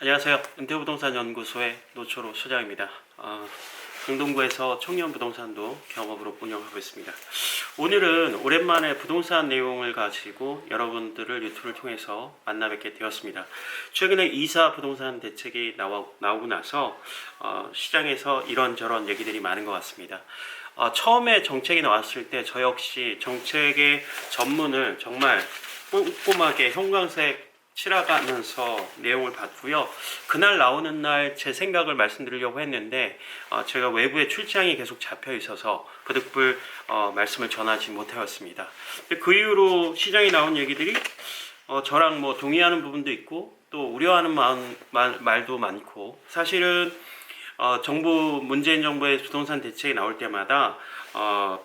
안녕하세요. 은퇴부동산연구소의 노초로 소장입니다. 강동구에서 청년부동산도 경업으로 운영하고 있습니다. 오늘은 오랜만에 부동산 내용을 가지고 여러분들을 유튜브를 통해서 만나 뵙게 되었습니다. 최근에 이사 부동산 대책이 나오고 나서 시장에서 이런저런 얘기들이 많은 것 같습니다. 처음에 정책이 나왔을 때 저 역시 정책의 전문을 정말 꼼꼼하게 형광색 칠하가면서 내용을 봤고요. 그날 나오는 날 제 생각을 말씀드리려고 했는데 제가 외부에 출장이 계속 잡혀 있어서 부득불 말씀을 전하지 못하였습니다. 그 이후로 시장에 나온 얘기들이 저랑 뭐 동의하는 부분도 있고 또 우려하는 말도 많고, 사실은 문재인 정부의 부동산 대책이 나올 때마다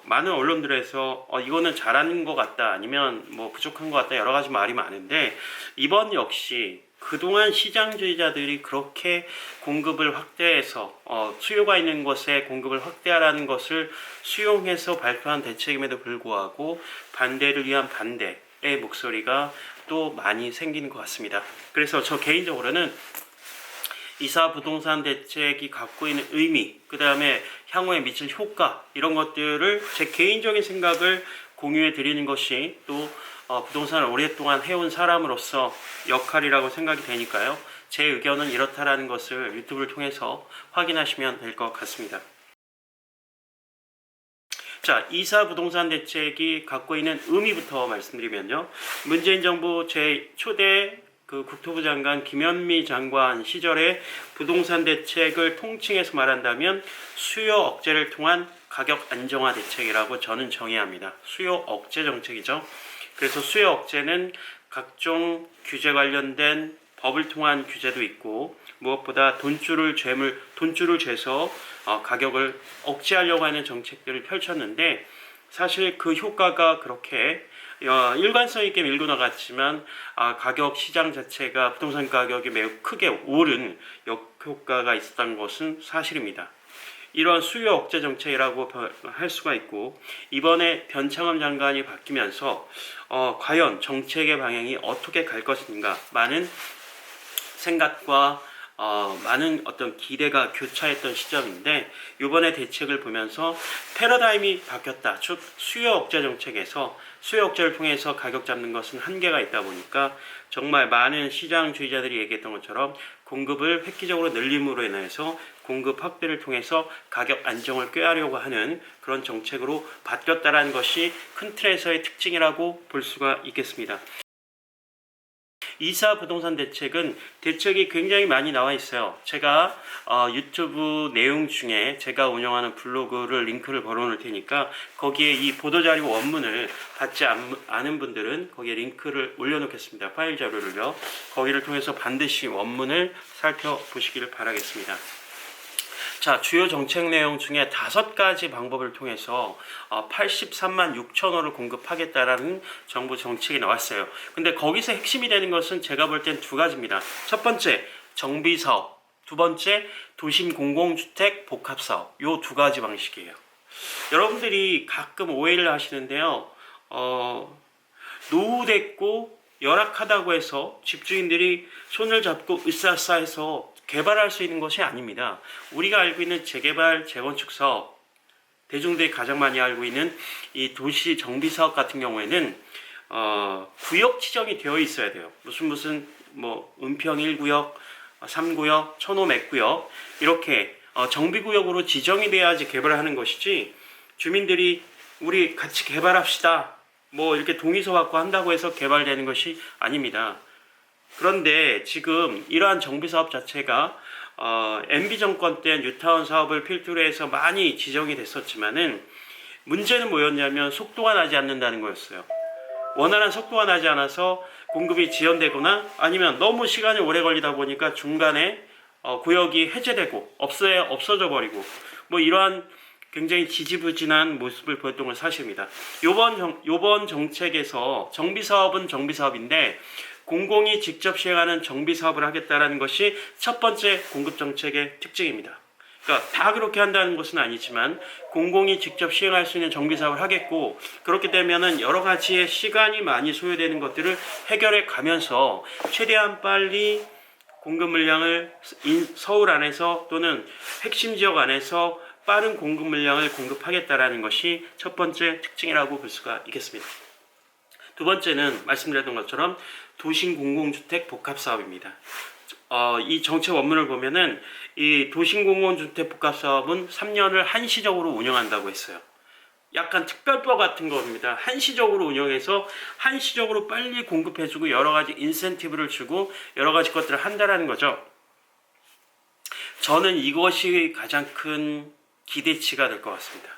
많은 언론들에서 이거는 잘하는 것 같다, 아니면 뭐 부족한 것 같다, 여러 가지 말이 많은데, 이번 역시 그동안 시장주의자들이 그렇게 공급을 확대해서 수요가 있는 곳에 공급을 확대하라는 것을 수용해서 발표한 대책임에도 불구하고 반대를 위한 반대의 목소리가 또 많이 생기는 것 같습니다. 그래서 저 개인적으로는 이사 부동산 대책이 갖고 있는 의미, 그 다음에 향후에 미칠 효과, 이런 것들을 제 개인적인 생각을 공유해 드리는 것이 또 부동산을 오랫동안 해온 사람으로서 역할이라고 생각이 되니까요. 제 의견은 이렇다라는 것을 유튜브를 통해서 확인하시면 될 것 같습니다. 자, 이사 부동산 대책이 갖고 있는 의미부터 말씀드리면요. 문재인 정부 제 초대 국토부 장관 김현미 장관 시절에 부동산 대책을 통칭해서 말한다면 수요 억제를 통한 가격 안정화 대책이라고 저는 정의합니다. 수요 억제 정책이죠. 그래서 수요 억제는 각종 규제 관련된 법을 통한 규제도 있고, 무엇보다 돈줄을 재서 가격을 억제하려고 하는 정책들을 펼쳤는데, 사실 그 효과가 그렇게 일관성 있게 밀고 나갔지만 가격 시장 자체가 부동산 가격이 매우 크게 오른 역효과가 있었던 것은 사실입니다. 이러한 수요 억제 정책이라고 할 수가 있고, 이번에 변창흠 장관이 바뀌면서 과연 정책의 방향이 어떻게 갈 것인가, 많은 생각과 많은 어떤 기대가 교차했던 시점인데, 이번에 대책을 보면서 패러다임이 바뀌었다. 즉 수요 억제 정책에서 수요 억제를 통해서 가격 잡는 것은 한계가 있다 보니까, 정말 많은 시장주의자들이 얘기했던 것처럼 공급을 획기적으로 늘림으로 인해서 공급 확대를 통해서 가격 안정을 꾀하려고 하는 그런 정책으로 바뀌었다라는 것이 큰 틀에서의 특징이라고 볼 수가 있겠습니다. 이사 부동산 대책이 굉장히 많이 나와 있어요. 제가 유튜브 내용 중에 제가 운영하는 블로그를 링크를 걸어놓을 테니까, 거기에 이 보도자료 원문을 받지 않은 분들은 거기에 링크를 올려놓겠습니다. 파일 자료를요. 거기를 통해서 반드시 원문을 살펴보시기를 바라겠습니다. 자, 주요 정책 내용 중에 5가지 방법을 통해서 83만 6천 호를 공급하겠다라는 정부 정책이 나왔어요. 근데 거기서 핵심이 되는 것은 제가 볼 땐 2가지입니다. 첫 번째, 정비사업. 두 번째, 도심 공공주택 복합사업. 요 2가지 방식이에요. 여러분들이 가끔 오해를 하시는데요. 노후됐고 열악하다고 해서 집주인들이 손을 잡고 으쌰으쌰해서 개발할 수 있는 것이 아닙니다. 우리가 알고 있는 재개발, 재건축 사업, 대중들이 가장 많이 알고 있는 이 도시 정비 사업 같은 경우에는 구역 지정이 되어 있어야 돼요. 무슨 은평 1구역, 3구역, 천호 몇 구역, 이렇게 정비구역으로 지정이 돼야지 개발을 하는 것이지, 주민들이 우리 같이 개발합시다, 이렇게 동의서 받고 한다고 해서 개발되는 것이 아닙니다. 그런데 지금 이러한 정비사업 자체가 MB 정권 때 뉴타운 사업을 필두로 해서 많이 지정이 됐었지만은, 문제는 뭐였냐면 속도가 나지 않는다는 거였어요. 원활한 속도가 나지 않아서 공급이 지연되거나, 아니면 너무 시간이 오래 걸리다 보니까 중간에 구역이 해제되고 없어져 버리고, 이러한 굉장히 지지부진한 모습을 보였던 건 사실입니다. 요번 정책에서 정비사업은 정비사업인데 공공이 직접 시행하는 정비사업을 하겠다는 것이 첫 번째 공급정책의 특징입니다. 그러니까 다 그렇게 한다는 것은 아니지만 공공이 직접 시행할 수 있는 정비사업을 하겠고, 그렇게 되면은 여러 가지의 시간이 많이 소요되는 것들을 해결해 가면서 최대한 빨리 공급 물량을 서울 안에서 또는 핵심 지역 안에서 빠른 공급 물량을 공급하겠다라는 것이 첫 번째 특징이라고 볼 수가 있겠습니다. 두 번째는 말씀드렸던 것처럼 도심 공공주택 복합 사업입니다. 이 정책 원문을 보면은 이 도심 공공주택 복합 사업은 3년을 한시적으로 운영한다고 했어요. 약간 특별법 같은 겁니다. 한시적으로 운영해서 한시적으로 빨리 공급해주고 여러 가지 인센티브를 주고 여러 가지 것들을 한다라는 거죠. 저는 이것이 가장 큰 기대치가 될 것 같습니다.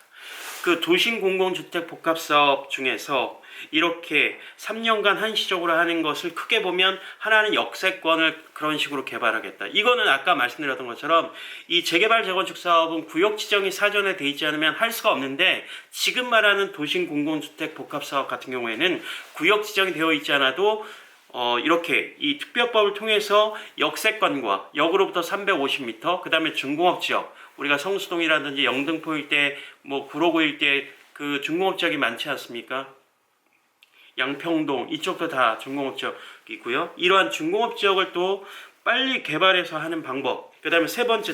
그 도심 공공주택 복합 사업 중에서 이렇게 3년간 한시적으로 하는 것을 크게 보면 하나는 역세권을 그런 식으로 개발하겠다. 이거는 아까 말씀드렸던 것처럼 이 재개발 재건축 사업은 구역 지정이 사전에 돼 있지 않으면 할 수가 없는데, 지금 말하는 도심 공공주택 복합 사업 같은 경우에는 구역 지정이 되어 있지 않아도 이렇게 이 특별법을 통해서 역세권과 역으로부터 350m, 그 다음에 중공업 지역, 우리가 성수동이라든지 영등포 일대, 뭐 구로구 일대 그 중공업 지역이 많지 않습니까? 양평동 이쪽도 다 중공업 지역이고요. 이러한 중공업 지역을 또 빨리 개발해서 하는 방법. 그 다음에 세 번째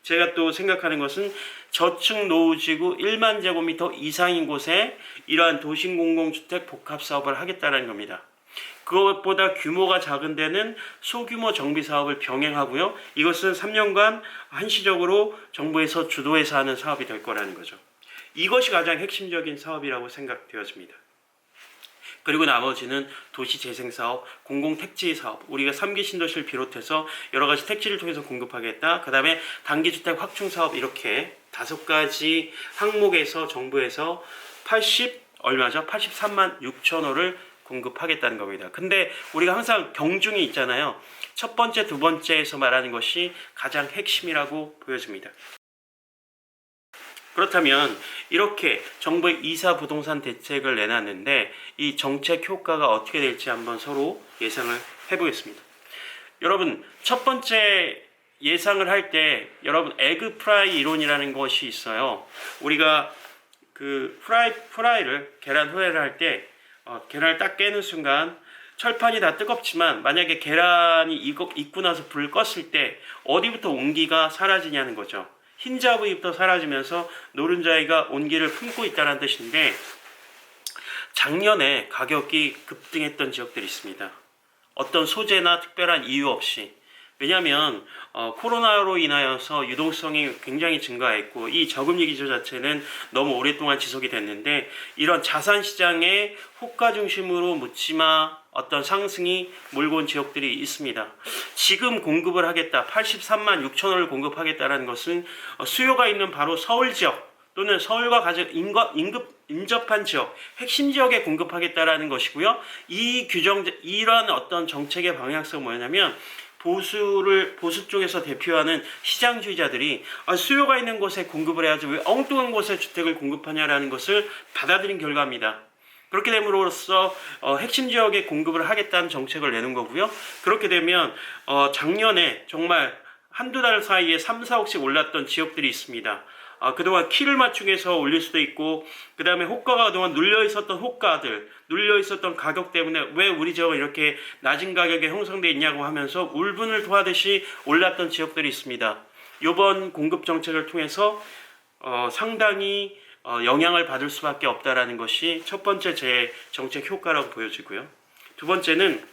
제가 또 생각하는 것은 저층 노후지구 1만 제곱미터 이상인 곳에 이러한 도심 공공주택 복합 사업을 하겠다는 겁니다. 그것보다 규모가 작은 데는 소규모 정비 사업을 병행하고요. 이것은 3년간 한시적으로 정부에서 주도해서 하는 사업이 될 거라는 거죠. 이것이 가장 핵심적인 사업이라고 생각되어집니다. 그리고 나머지는 도시재생사업, 공공택지 사업, 우리가 3기 신도시를 비롯해서 여러 가지 택지를 통해서 공급하겠다. 그 다음에 단기주택 확충사업, 이렇게 5가지 항목에서 정부에서 83만 6천 호를 공급하겠다는 겁니다. 근데 우리가 항상 경중이 있잖아요. 첫 번째, 두 번째에서 말하는 것이 가장 핵심이라고 보여집니다. 그렇다면 이렇게 정부의 2사 부동산 대책을 내놨는데 이 정책 효과가 어떻게 될지 한번 서로 예상을 해보겠습니다. 여러분, 첫 번째 예상을 할 때 여러분 에그 프라이 이론이라는 것이 있어요. 우리가 그 계란 후라이를 할 때 계란을 딱 깨는 순간 철판이 다 뜨겁지만 만약에 계란이 익고 나서 불을 껐을 때 어디부터 온기가 사라지냐는 거죠. 흰자 부위부터 사라지면서 노른자위가 온기를 품고 있다는 뜻인데, 작년에 가격이 급등했던 지역들이 있습니다. 어떤 소재나 특별한 이유 없이. 왜냐하면 코로나로 인하여서 유동성이 굉장히 증가했고 이 저금리 기조 자체는 너무 오랫동안 지속이 됐는데, 이런 자산시장에 호가 중심으로 묻지마 어떤 상승이 몰고 온 지역들이 있습니다. 지금 공급을 하겠다, 83만 6천 원을 공급하겠다는 것은 수요가 있는 바로 서울 지역 또는 서울과 가장 인접한 지역, 핵심 지역에 공급하겠다는 것이고요. 이러한 어떤 정책의 방향성은 뭐냐면, 보수 쪽에서 대표하는 시장주의자들이 수요가 있는 곳에 공급을 해야지 왜 엉뚱한 곳에 주택을 공급하냐라는 것을 받아들인 결과입니다. 그렇게 됨으로써 핵심 지역에 공급을 하겠다는 정책을 내는 거고요. 그렇게 되면 작년에 정말 한두 달 사이에 3, 4억씩 올랐던 지역들이 있습니다. 그동안 키를 맞추기 위해서 올릴 수도 있고, 그 다음에 호가가 그동안 눌려있었던 호가들, 눌려있었던 가격 때문에 왜 우리 지역은 이렇게 낮은 가격에 형성되어 있냐고 하면서 울분을 토하듯이 올랐던 지역들이 있습니다. 이번 공급 정책을 통해서 상당히 영향을 받을 수밖에 없다라는 것이 첫 번째 제 정책 효과라고 보여지고요. 두 번째는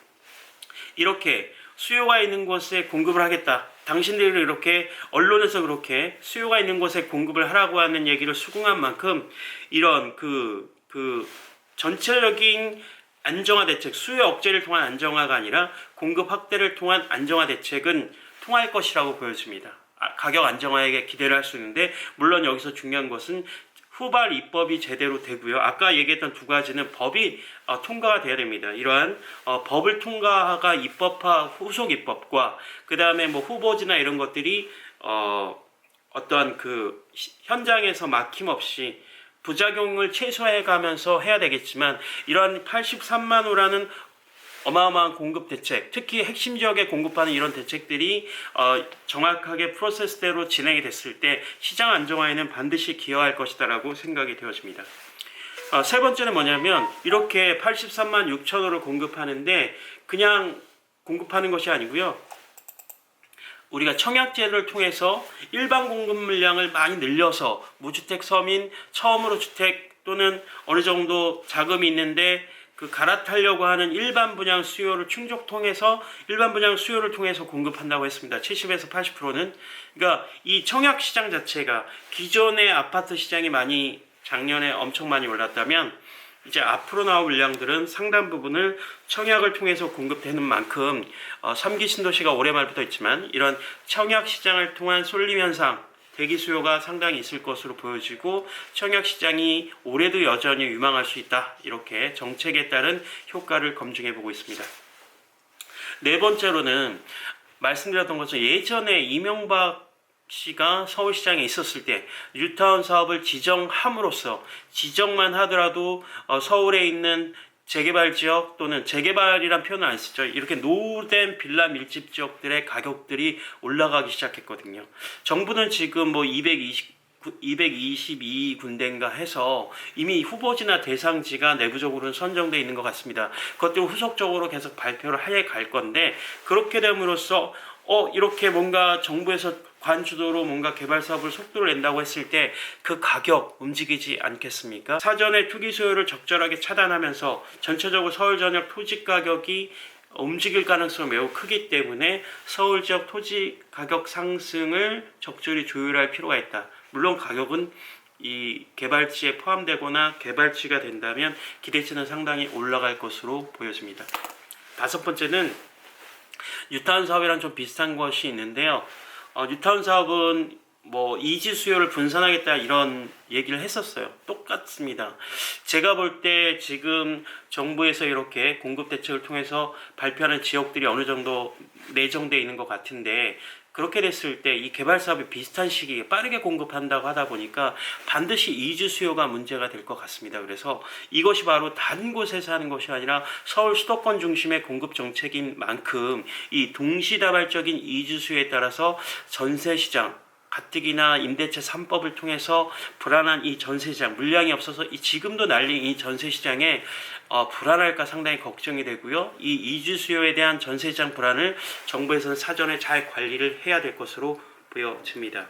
이렇게 수요가 있는 곳에 공급을 하겠다. 당신들이 이렇게 언론에서 그렇게 수요가 있는 곳에 공급을 하라고 하는 얘기를 수긍한 만큼 이런 그 전체적인 안정화 대책, 수요 억제를 통한 안정화가 아니라 공급 확대를 통한 안정화 대책은 통할 것이라고 보여집니다. 가격 안정화에 기대를 할 수 있는데, 물론 여기서 중요한 것은 후발 입법이 제대로 되고요. 아까 얘기했던 두 가지는 법이 통과가 돼야 됩니다. 이러한 법을 통과가 입법화, 후속 입법과 그 다음에 뭐 후보지나 이런 것들이 어떠한 그 현장에서 막힘없이 부작용을 최소화해가면서 해야 되겠지만, 이러한 83만 호라는 어마어마한 공급 대책, 특히 핵심 지역에 공급하는 이런 대책들이 정확하게 프로세스대로 진행이 됐을 때 시장 안정화에는 반드시 기여할 것이다라고 생각이 되어집니다. 세 번째는 뭐냐면, 이렇게 83만 6천 호를 공급하는데 그냥 공급하는 것이 아니고요. 우리가 청약제를 통해서 일반 공급 물량을 많이 늘려서 무주택 서민 처음으로 주택 또는 어느 정도 자금이 있는데 그 갈아타려고 하는 일반 분양 수요를 일반 분양 수요를 통해서 공급한다고 했습니다. 70에서 80%는. 그러니까 이 청약 시장 자체가 기존의 아파트 시장이 작년에 엄청 많이 올랐다면 이제 앞으로 나올 물량들은 상당 부분을 청약을 통해서 공급되는 만큼 3기 신도시가 올해 말부터 있지만 이런 청약 시장을 통한 쏠림 현상, 대기 수요가 상당히 있을 것으로 보여지고 청약 시장이 올해도 여전히 유망할 수 있다. 이렇게 정책에 따른 효과를 검증해 보고 있습니다. 네 번째로는 말씀드렸던 것처럼 예전에 이명박 씨가 서울시장에 있었을 때 뉴타운 사업을 지정함으로써 지정만 하더라도 서울에 있는 재개발 지역 또는 재개발이란 표현을 안 쓰죠. 이렇게 노후된 빌라 밀집 지역들의 가격들이 올라가기 시작했거든요. 정부는 지금 222군데인가 해서 이미 후보지나 대상지가 내부적으로는 선정되어 있는 것 같습니다. 그것들을 후속적으로 계속 발표를 해 갈 건데 그렇게 됨으로써 이렇게 뭔가 정부에서 관주도로 뭔가 개발 사업을 속도를 낸다고 했을 때 그 가격 움직이지 않겠습니까? 사전에 투기 수요를 적절하게 차단하면서 전체적으로 서울 전역 토지 가격이 움직일 가능성이 매우 크기 때문에 서울 지역 토지 가격 상승을 적절히 조율할 필요가 있다. 물론 가격은 이 개발지에 포함되거나 개발지가 된다면 기대치는 상당히 올라갈 것으로 보여집니다. 다섯 번째는 뉴타운 사업이랑 좀 비슷한 것이 있는데요. 뉴타운 사업은 이지 수요를 분산하겠다 이런 얘기를 했었어요. 똑같습니다. 제가 볼 때 지금 정부에서 이렇게 공급 대책을 통해서 발표하는 지역들이 어느 정도 내정되어 있는 것 같은데 그렇게 됐을 때 이 개발 사업이 비슷한 시기에 빠르게 공급한다고 하다 보니까 반드시 이주 수요가 문제가 될 것 같습니다. 그래서 이것이 바로 다른 곳에서 하는 것이 아니라 서울 수도권 중심의 공급 정책인 만큼 이 동시다발적인 이주 수요에 따라서 전세 시장 가뜩이나 임대차 3법을 통해서 불안한 이 전세시장 물량이 없어서 지금도 날린 이 전세시장에 불안할까 상당히 걱정이 되고요. 이 이주 수요에 대한 전세시장 불안을 정부에서는 사전에 잘 관리를 해야 될 것으로 보여집니다.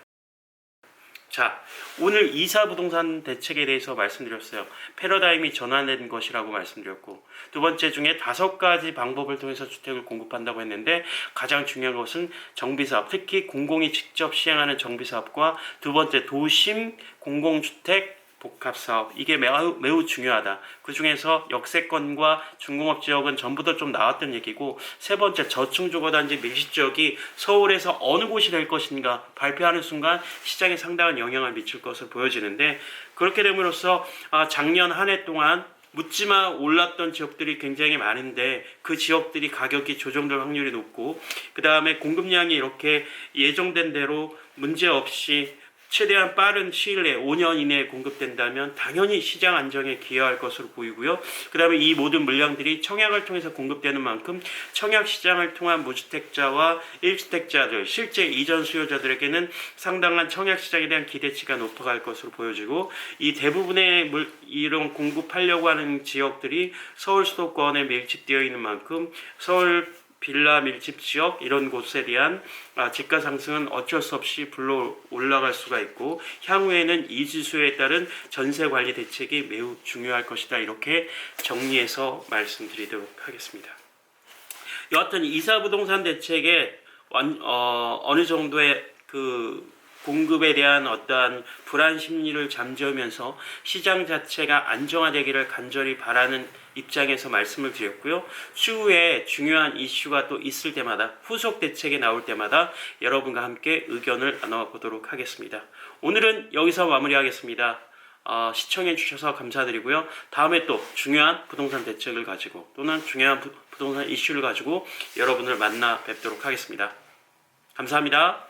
자, 오늘 이사 부동산 대책에 대해서 말씀드렸어요. 패러다임이 전환된 것이라고 말씀드렸고 두 번째 중에 5가지 방법을 통해서 주택을 공급한다고 했는데 가장 중요한 것은 정비사업, 특히 공공이 직접 시행하는 정비사업과 두 번째 도심 공공주택 복합사업, 이게 매우 중요하다. 그 중에서 역세권과 중공업 지역은 전부터 좀 나왔던 얘기고 세 번째 저층주거단지 밀집지역이 서울에서 어느 곳이 될 것인가 발표하는 순간 시장에 상당한 영향을 미칠 것으로 보여지는데 그렇게 됨으로써 작년 한 해 동안 묻지마 올랐던 지역들이 굉장히 많은데 그 지역들이 가격이 조정될 확률이 높고 그 다음에 공급량이 이렇게 예정된 대로 문제없이 최대한 빠른 시일 내에 5년 이내에 공급된다면 당연히 시장 안정에 기여할 것으로 보이고요. 그 다음에 이 모든 물량들이 청약을 통해서 공급되는 만큼 청약 시장을 통한 무주택자와 1주택자들, 실제 이전 수요자들에게는 상당한 청약 시장에 대한 기대치가 높아갈 것으로 보여지고 이 대부분의 이런 공급하려고 하는 지역들이 서울 수도권에 밀집되어 있는 만큼 서울 빌라 밀집 지역 이런 곳에 대한 집가 상승은 어쩔 수 없이 불러 올라갈 수가 있고 향후에는 이지수에 따른 전세 관리 대책이 매우 중요할 것이다. 이렇게 정리해서 말씀드리도록 하겠습니다. 여하튼 이사 부동산 대책에 어느 정도의 그 공급에 대한 어떠한 불안 심리를 잠재우면서 시장 자체가 안정화되기를 간절히 바라는 입장에서 말씀을 드렸고요. 추후에 중요한 이슈가 또 있을 때마다 후속 대책이 나올 때마다 여러분과 함께 의견을 나눠보도록 하겠습니다. 오늘은 여기서 마무리하겠습니다. 시청해 주셔서 감사드리고요. 다음에 또 중요한 부동산 대책을 가지고 또는 중요한 부동산 이슈를 가지고 여러분을 만나 뵙도록 하겠습니다. 감사합니다.